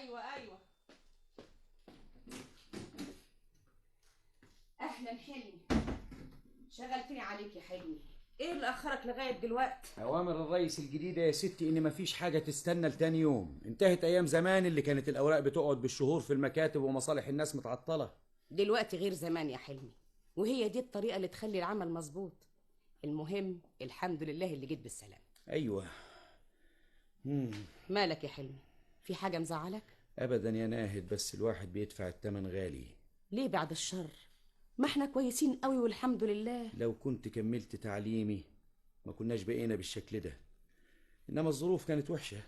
ايوه. اهلا حلمي، شغلتني عليك يا حلمي. ايه اللي اخرك لغايه دلوقتي؟ اوامر الرئيس الجديده يا ستي ان مفيش حاجه تستنى لتاني يوم. انتهت ايام زمان اللي كانت الاوراق بتقعد بالشهور في المكاتب ومصالح الناس متعطله. دلوقتي غير زمان يا حلمي، وهي دي الطريقه اللي تخلي العمل مظبوط. المهم الحمد لله اللي جيت بالسلام. ايوه. مالك يا حلمي؟ في حاجه مزعلك؟ ابدا يا ناهد، بس الواحد بيدفع الثمن غالي. ليه بعد الشر؟ ما احنا كويسين قوي والحمد لله. لو كنت كملت تعليمي ما كناش بقينا بالشكل ده، انما الظروف كانت وحشه.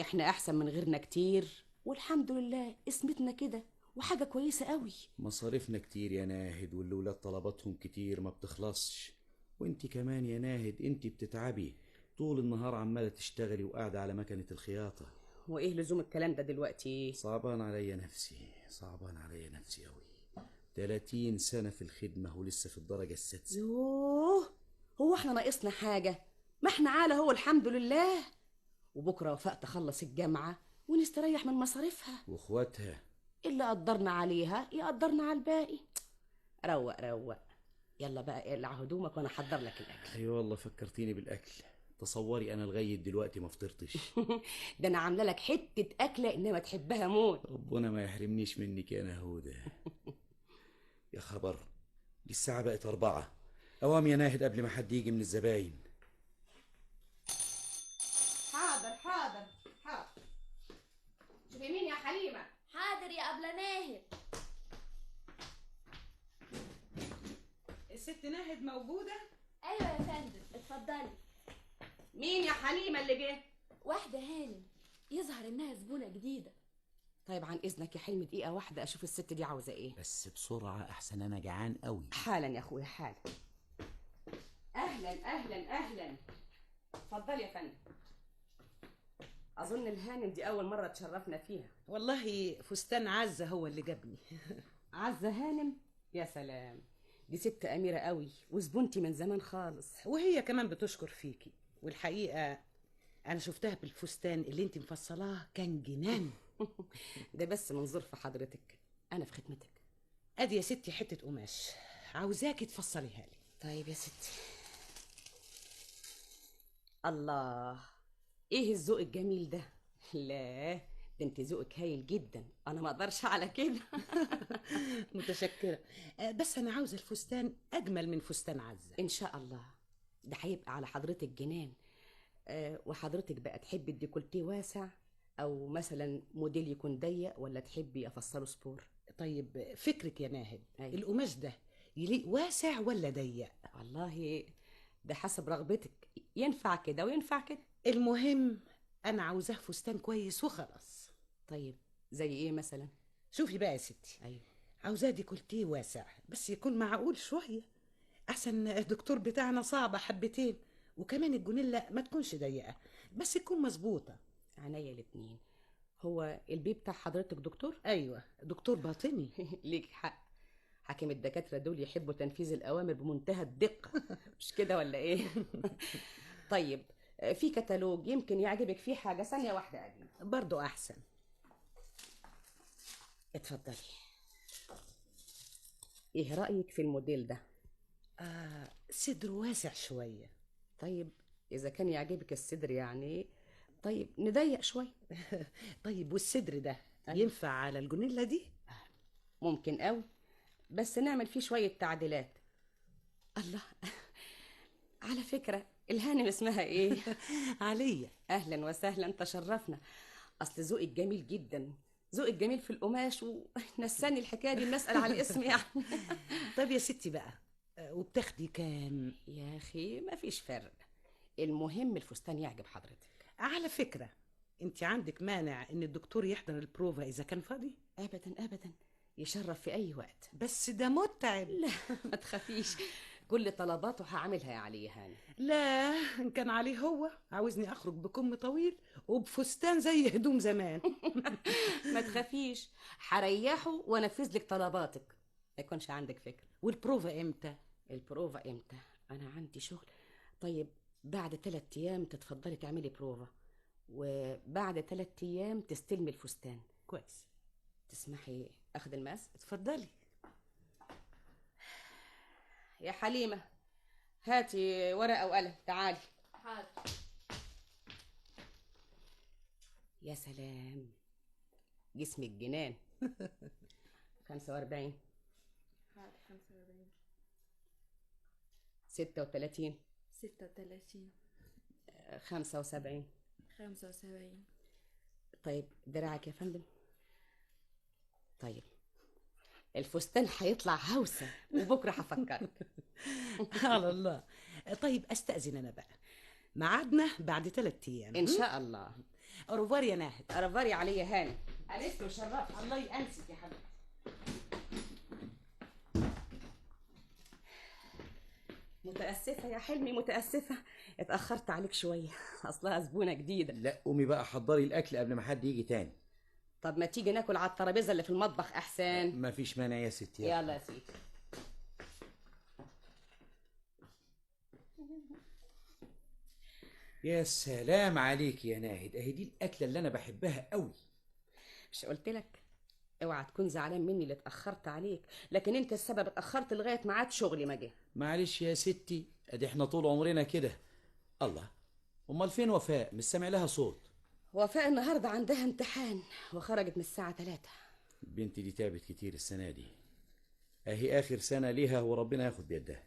احنا احسن من غيرنا كتير والحمد لله، اسمتنا كده وحاجه كويسه قوي. مصاريفنا كتير يا ناهد، والولاد طلباتهم كتير ما بتخلصش. وانت كمان يا ناهد انت بتتعبي طول النهار، عماله تشتغلي وقاعده على مكنه الخياطه. وايه لزوم الكلام ده دلوقتي؟ صعبان عليا نفسي أوي. 30 سنة في الخدمة ولسه في الدرجة السادسة. يوه، هو احنا ناقصنا حاجة؟ ما احنا عالة هو الحمد لله. وبكرة وفاء تخلص الجامعة ونستريح من مصاريفها. واخواتها اللي قدرنا عليها يقدرنا على الباقي. روق روق. يلا بقى اقلع هدومك وانا احضر لك الاكل. ايوه والله فكرتيني بالاكل. تصوري انا لغايه دلوقتي ما فطرتش. ده انا عامله لك حتة اكلة انما تحبها موت. ربنا ما يحرمنيش منك يا نهودة. يا خبر، دي الساعة بقت 4. اوام يا ناهد قبل ما حد يجي من الزباين. حاضر حاضر حاضر. شوفي مين يا حليمة. حاضر يا أبلة ناهد. الست ناهد موجودة؟ أيوة يا فندم، اتفضلي. مين يا حليمة اللي جه؟ واحدة هانم، يظهر إنها زبونة جديدة. طيب عن اذنك يا حلمي دقيقة واحدة اشوف الست دي عاوزة ايه. بس بسرعة احسن انا جعان قوي. حالا يا اخويا حالا. اهلا. اتفضلي يا فندم. اظن الهانم دي اول مرة تشرفنا فيها. والله فستان عزة هو اللي جابني. عزة هانم؟ يا سلام، دي ست اميرة قوي وزبونتي من زمان خالص. وهي كمان بتشكر فيكي، والحقيقة أنا شفتها بالفستان اللي انت مفصلاه كان جنان. ده بس من ظرف حضرتك، انا في خدمتك. أدي يا ستي حتة قماش عاوزاكي تفصليها لي. طيب يا ستي. الله، ايه الذوق الجميل ده؟ لا ده انت ذوقك هايل جدا، انا ما اقدرش على كده. متشكرة. بس أنا عاوزة الفستان أجمل من فستان عزة. ان شاء الله، ده هيبقى على حضرتك جنان. وحضرتك بقى تحبي الديكولتيه واسع او مثلا موديل يكون ضيق، ولا تحبي افصله سبور؟ طيب فكرك يا ناهد، أيوة. القماش ده يليق واسع ولا ضيق؟ والله ده حسب رغبتك، ينفع كده وينفع كده. المهم أنا عاوزاه فستان كويس وخلاص. طيب زي ايه مثلا؟ شوفي بقى يا ستي، ايوه. عاوزاه ديكولتيه واسع بس يكون معقول شوية، احسن الدكتور بتاعنا صعبة حبتين، وكمان الجونيلا ما تكونش ضيقة بس تكون مظبوطة. عينيا الاتنين. هو البي بتاع حضرتك دكتور؟ ايوه دكتور باطني. ليك حق، حاكم الدكاترة دول يحبوا تنفيذ الأوامر بمنتهى الدقة. مش كده ولا إيه؟ طيب في كتالوج يمكن يعجبك فيه حاجة، ثانية واحدة أجيب. برضو احسن. اتفضلي. إيه رأيك في الموديل ده؟ صدره واسع شوية. طيب إذا كان يعجبك الصدر يعني، طيب نضيق شوية. طيب والصدر ده ينفع على الجونيلا دي؟ ممكن أوي، بس نعمل فيه شوية تعديلات. الله، على فكرة الهانم اسمها ايه؟ عليا. اهلا وسهلا، تشرفنا. اصل ذوقك جميل جدا، ذوقك جميل في القماش ونساني الحكايه دي نسال على الاسم يعني. طب يا ستي بقى، وبتاخدي كام؟ يا اخي ما فيش فرق، المهم الفستان يعجب حضرتك. على فكرة انت عندك مانع ان الدكتور يحضر البروفا اذا كان فاضي؟ ابدا، يشرف في اي وقت. بس ده متعب. لا ما تخافيش، كل طلباته هعملها يا علي هاني. لا ان كان عليه هو عاوزني اخرج بكم طويل وبفستان زي هدوم زمان. ما تخافيش، هريحه وانفذ لك طلباتك، ما يكونش عندك فكره. والبروفا امتى؟ البروفا امتى؟ انا عندي شغل. طيب بعد 3 ايام تتفضلي تعملي بروفا، وبعد 3 ايام تستلمي الفستان. كويس. تسمحي اخد الماس؟ اتفضلي. يا حليمة هاتي ورقة وقلم، تعالي. حاضر. يا سلام، جسمك جنان. 45. حاضر. 45. 36. 36. 75. 75. طيب دراعك يا فندم. طيب الفستان هيطلع هوسة وبكرة هفكرك. على الله. طيب استأذن انا بقى، ميعادنا بعد 3 ايام ان شاء الله. اوروفوار يا ناهد. رفاري عليا هاني. أنست وشرفت. الله يأنسك يا حبيبتي. متأسفة يا حلمي، متأسفة اتأخرت عليك شوية، أصلها زبونة جديدة. لا قومي بقى حضري الاكل قبل ما حد يجي تاني. طب ما تيجي ناكل على الترابيزة اللي في المطبخ أحسن. ما فيش مانع يا ستي. يلا يا سيدي. يا سلام عليك يا ناهد، اهي دي الاكله اللي انا بحبها قوي. مش قلت لك اوعى تكون زعلان مني اللي اتأخرت عليك، لكن انت السبب، اتأخرت لغاية ميعاد شغلي ما جه. معلش يا ستي، ادي احنا طول عمرنا كده. الله، امال فين وفاء؟ مش سامع لها صوت. وفاء النهارده عندها امتحان وخرجت من الساعة 3. البنت دي تعبت كتير السنه دي، اهي اخر سنه ليها وربنا ياخد بيدها.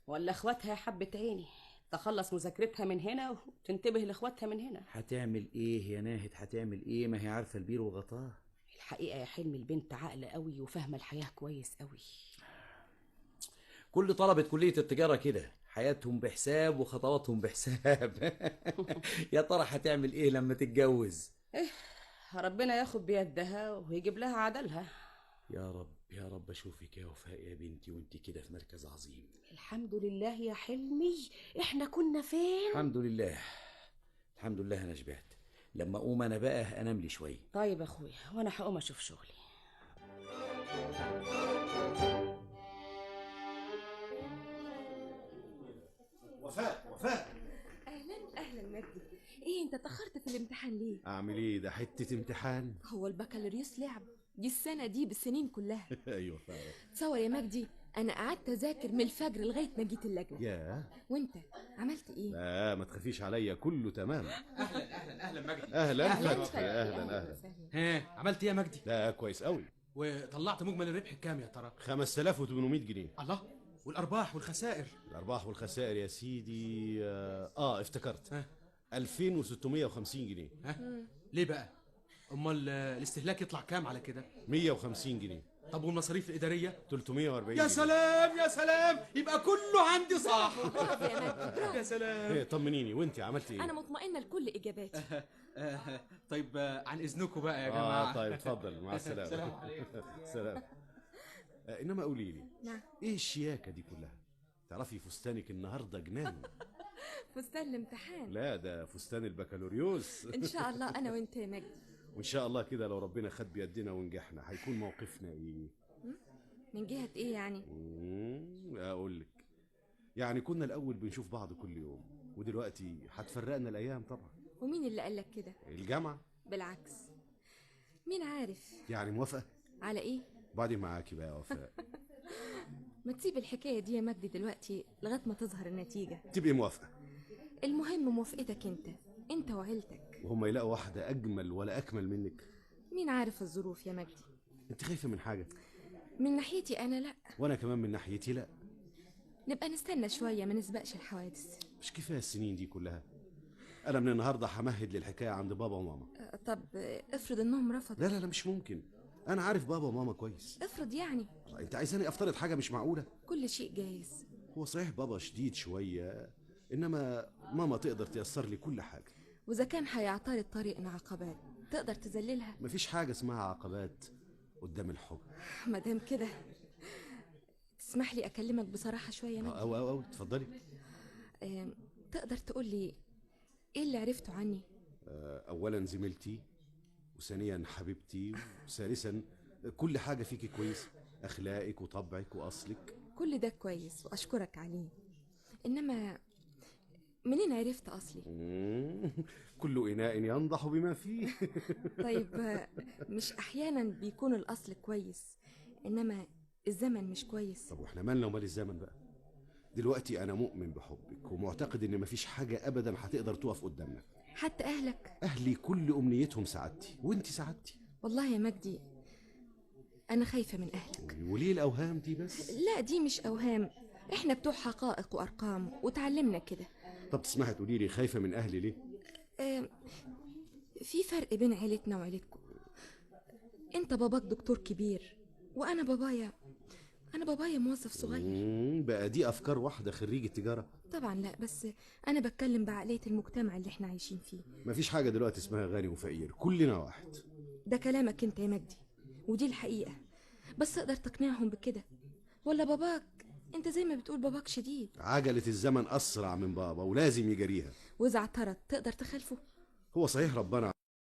ولا اخواتها يا حبة عيني، تخلص مذاكرتها من هنا وتنتبه لاخواتها من هنا. هتعمل ايه يا ناهد؟ هتعمل ايه؟ ما هي عارفه البير وغطاه. الحقيقة يا حلمي البنت عاقلة قوي وفاهمة الحياة كويس قوي. كل طلبة كلية التجارة كده، حياتهم بحساب وخطواتهم بحساب. يا ترى هتعمل ايه لما تتجوز؟ ربنا ياخد بيدها ويجيب لها عدلها. يا رب يا رب اشوفك يا وفاء يا بنتي وانت كده في مركز عظيم. الحمد لله يا حلمي، احنا كنا فين؟ الحمد لله الحمد لله، انا شبعت. لما اقوم انا بقى انام لي شويه. طيب يا اخويا، وانا هقوم اشوف شغلي. وفاء اهلا مجدي. ايه انت اتاخرت في الامتحان ليه؟ اعمل ايه؟ ده حته امتحان. هو البكالوريوس لعب؟ دي السنه دي بالسنين كلها. ايوه فعلا. تصور يا مجدي، انا قعدت اذاكر من الفجر لغايه ما جيت اللجنه. ياه. وانت عملت ايه؟ لا ما تخافيش عليا، كله تمام. اهلا مجدي. اهلا أهلاً. فتحي، اهلا. ها عملت ايه يا مجدي؟ لا كويس قوي. وطلعت مجمل الربح كام يا ترى؟ 5800 جنيه. الله، والارباح والخسائر؟ الارباح والخسائر يا سيدي افتكرت. ها 2650 جنيه. ها ليه بقى؟ امال الاستهلاك يطلع كام على كده؟ 150 جنيه. طب والمصاريف الاداريه؟ 340 يا جنيه. سلام يا سلام، يبقى كله عندي صح. برافو يا مجدي، برافو. يا سلام. ايه طمنيني، وانت عملت ايه؟ انا مطمئنه لكل اجاباتي. طيب عن اذنكم بقى يا جماعه. طيب اتفضل، مع السلامه. سلام عليكم. سلام. انما قولي لي، نعم. ايه الشياكه دي كلها؟ تعرفي فستانك النهارده جنان. فستان الامتحان. لا ده فستان البكالوريوس. ان شاء الله انا وانت يا مجدي. وان شاء الله كده لو ربنا خد بيدنا ونجحنا هيكون موقفنا ايه؟ من جهه ايه يعني؟ اقول لك، يعني كنا الاول بنشوف بعض كل يوم، ودلوقتي هتفرقنا الايام طبعا. ومين اللي قالك كده؟ الجامعه. بالعكس، مين عارف. يعني موافقه؟ على ايه؟ بعدين معاكي بقى يا وفاء. ما تسيب الحكايه دي يا مجدي دلوقتي لغايه ما تظهر النتيجه. تبقي موافقه. المهم موافقتك انت وعيلتك. وهم يلاقوا واحده اجمل ولا اكمل منك؟ مين عارف الظروف يا مجدي. انت خايفه من حاجه؟ من ناحيتي انا لا. وانا كمان من ناحيتي لا. نبقى نستنى شويه، ما نسبقش الحوادث. مش كفايه السنين دي كلها؟ انا من النهارده همهد للحكايه عند بابا وماما. طب افرض انهم رفضوا. لا مش ممكن، انا عارف بابا وماما كويس. افرض يعني. انت عايزاني افترض حاجه مش معقوله؟ كل شيء جايز. هو صحيح بابا شديد شويه، انما ماما تقدر تيسر لي كل حاجه. واذا كان هيعترض طريقنا عقبات تقدر تذللها. مفيش حاجه اسمها عقبات قدام الحب. مادام كده تسمح لي اكلمك بصراحه شويه مجدي. او اتفضلي. تقدر تقول لي ايه اللي عرفته عني؟ اولا زميلتي، وثانيا حبيبتي، وثالثا كل حاجه فيكي كويسه، اخلاقك وطبعك واصلك. كل ده كويس واشكرك عليه، انما منين عرفت أصلي؟ كل إناء ينضح بما فيه. طيب مش أحيانا بيكون الأصل كويس إنما الزمن مش كويس؟ طب واحنا مالنا ومال الزمن بقى؟ دلوقتي أنا مؤمن بحبك ومعتقد إن مفيش حاجة أبدا هتقدر تقف قدامنا. حتى أهلك؟ أهلي كل أمنيتهم سعادتي، وأنت سعادتي. والله يا مجدي أنا خايفة من أهلك. وليه الأوهام دي بس؟ لا دي مش أوهام، إحنا بتوع حقائق وأرقام وتعلمنا كده. طب تسمحي تقولي لي خايفة من أهلي ليه؟ في فرق بين عيلتنا وعيلتكم. أنت باباك دكتور كبير وأنا بابايا موظف صغير. بقى دي أفكار واحدة خريج التجارة؟ طبعا لا، بس أنا بتكلم بعقلية المجتمع اللي إحنا عايشين فيه. مفيش حاجة دلوقتي اسمها غني وفقير، كلنا واحد. ده كلامك أنت يا مجدي ودي الحقيقة، بس أقدر تقنعهم بكده؟ ولا باباك أنت زي ما بتقول باباك شديد؟ عجلة الزمن أسرع من بابا ولازم يجريها. وإذا اعترض تقدر تخالفه؟ هو صحيح ربنا